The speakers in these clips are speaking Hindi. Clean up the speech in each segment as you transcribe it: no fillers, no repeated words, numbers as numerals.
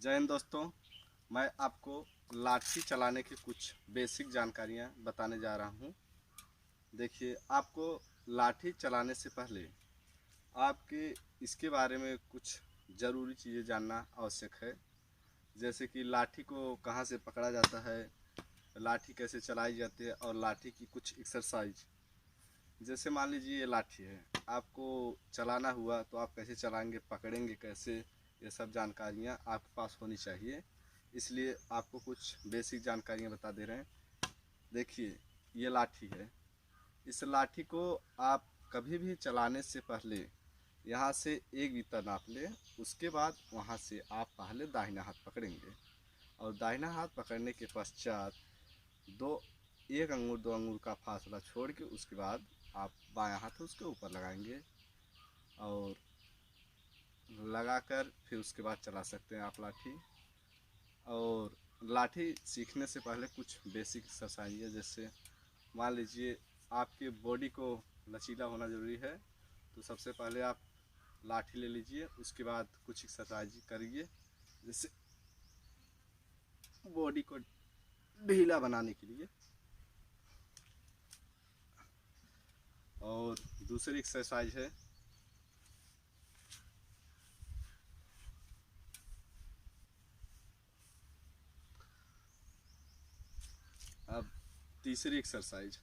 जय हिंद दोस्तों। मैं आपको लाठी चलाने की कुछ बेसिक जानकारियाँ बताने जा रहा हूँ। देखिए, आपको लाठी चलाने से पहले आपके इसके बारे में कुछ ज़रूरी चीज़ें जानना आवश्यक है। जैसे कि लाठी को कहाँ से पकड़ा जाता है, लाठी कैसे चलाई जाती है और लाठी की कुछ एक्सरसाइज। जैसे मान लीजिए ये लाठी है, आपको चलाना हुआ तो आप कैसे चलाएंगे, पकड़ेंगे कैसे, ये सब जानकारियाँ आपके पास होनी चाहिए। इसलिए आपको कुछ बेसिक जानकारियाँ बता दे रहे हैं। देखिए, ये लाठी है। इस लाठी को आप कभी भी चलाने से पहले यहाँ से एक बीता नाप लें। उसके बाद वहाँ से आप पहले दाहिना हाथ पकड़ेंगे और दाहिना हाथ पकड़ने के पश्चात एक अंगूर दो अंगूर का फासला छोड़ के उसके बाद आप बायां हाथ उसके ऊपर लगाएंगे और लगाकर फिर उसके बाद चला सकते हैं आप लाठी। और लाठी सीखने से पहले कुछ बेसिक एक्सरसाइज है। जैसे मान लीजिए आपके बॉडी को लचीला होना ज़रूरी है, तो सबसे पहले आप लाठी ले लीजिए। उसके बाद कुछ एक्सरसाइज करिए, जैसे बॉडी को ढीला बनाने के लिए। और दूसरी एक्सरसाइज है, अब तीसरी एक्सरसाइज,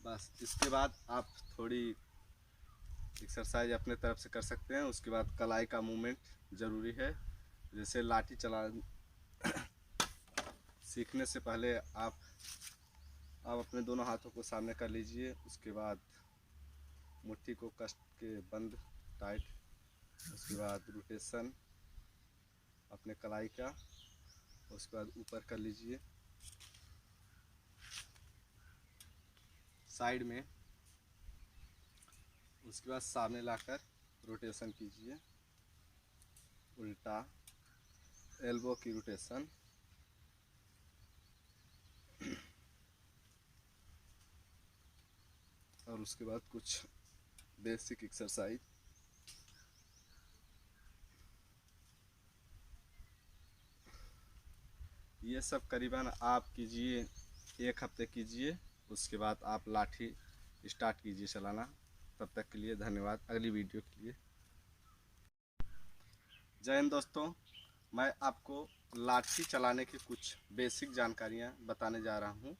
बस इसके बाद आप थोड़ी एक्सरसाइज अपने तरफ से कर सकते हैं। उसके बाद कलाई का मूवमेंट ज़रूरी है। जैसे लाठी चला सीखने से पहले आप अपने दोनों हाथों को सामने कर लीजिए। उसके बाद मुट्ठी को कस के बंद टाइट। उसके बाद रोटेशन अपने कलाई का, उसके बाद ऊपर कर लीजिए साइड में। उसके बाद सामने लाकर रोटेशन कीजिए, उल्टा एल्बो की रोटेशन। और उसके बाद कुछ बेसिक एक्सरसाइज। ये सब करीबन आप कीजिए, एक हफ्ते कीजिए। उसके बाद आप लाठी स्टार्ट कीजिए चलाना। तब तक के लिए धन्यवाद। अगली वीडियो के लिए जय हिंद दोस्तों। मैं आपको लाठी चलाने की कुछ बेसिक जानकारियाँ बताने जा रहा हूँ।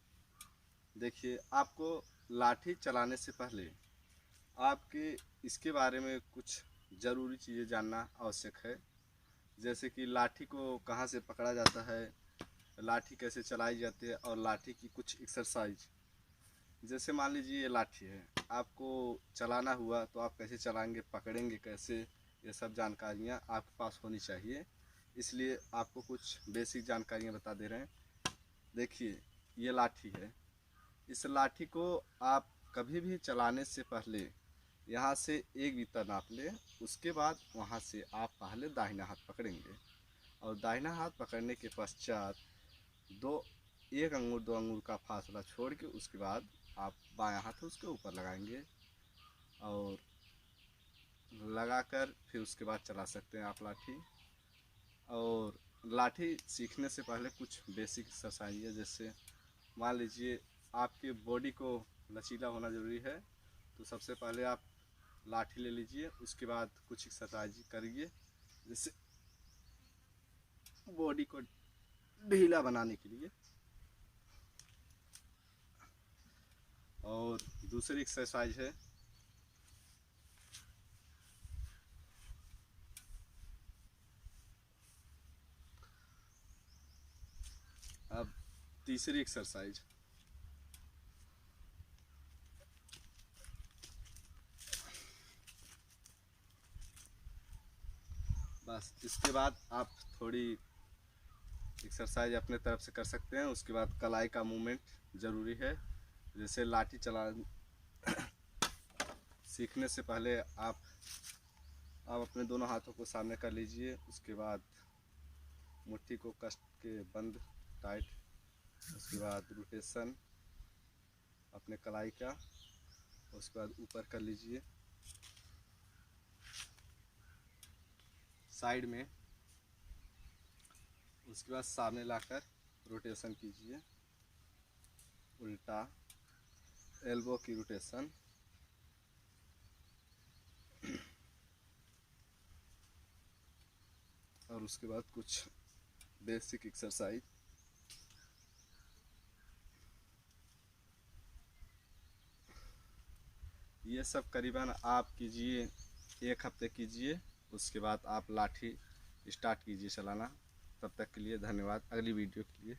देखिए, आपको लाठी चलाने से पहले आपके इसके बारे में कुछ ज़रूरी चीज़ें जानना आवश्यक है। जैसे कि लाठी को कहाँ से पकड़ा जाता है, लाठी कैसे चलाई जाती है और लाठी की कुछ एक्सरसाइज। जैसे मान लीजिए ये लाठी है, आपको चलाना हुआ तो आप कैसे चलाएंगे, पकड़ेंगे कैसे, ये सब जानकारियाँ आपके पास होनी चाहिए। इसलिए आपको कुछ बेसिक जानकारियाँ बता दे रहे हैं। देखिए, ये लाठी है। इस लाठी को आप कभी भी चलाने से पहले यहाँ से एक बीता नाप लें। उसके बाद वहाँ से आप पहले दाहिना हाथ पकड़ेंगे और दाहिना हाथ पकड़ने के पश्चात एक अंगूर दो अंगूर का फासला छोड़ के उसके बाद आप बायां हाथ उसके ऊपर लगाएंगे और लगाकर फिर उसके बाद चला सकते हैं आप लाठी। और लाठी सीखने से पहले कुछ बेसिक एक्सरसाइज है। जैसे मान लीजिए आपके बॉडी को लचीला होना ज़रूरी है, तो सबसे पहले आप लाठी ले लीजिए। उसके बाद कुछ एक्सरसाइज करिए, जैसे बॉडी को ढीला बनाने के लिए। और दूसरी एक्सरसाइज है, अब तीसरी एक्सरसाइज, बस इसके बाद आप थोड़ी एक्सरसाइज अपने तरफ से कर सकते हैं। उसके बाद कलाई का मूवमेंट ज़रूरी है। जैसे लाठी चला सीखने से पहले आप अपने दोनों हाथों को सामने कर लीजिए। उसके बाद मुट्ठी को कस के बंद टाइट। उसके बाद रोटेशन अपने कलाई का, उसके बाद ऊपर कर लीजिए, साइड में। उसके बाद सामने लाकर रोटेशन कीजिए, उल्टा, एल्बो की रोटेशन। और उसके बाद कुछ बेसिक एक्सरसाइज। ये सब करीबन आप कीजिए 1 हफ्ते कीजिए, उसके बाद आप लाठी स्टार्ट कीजिए चलाना। तब तक के लिए धन्यवाद। अगली वीडियो के लिए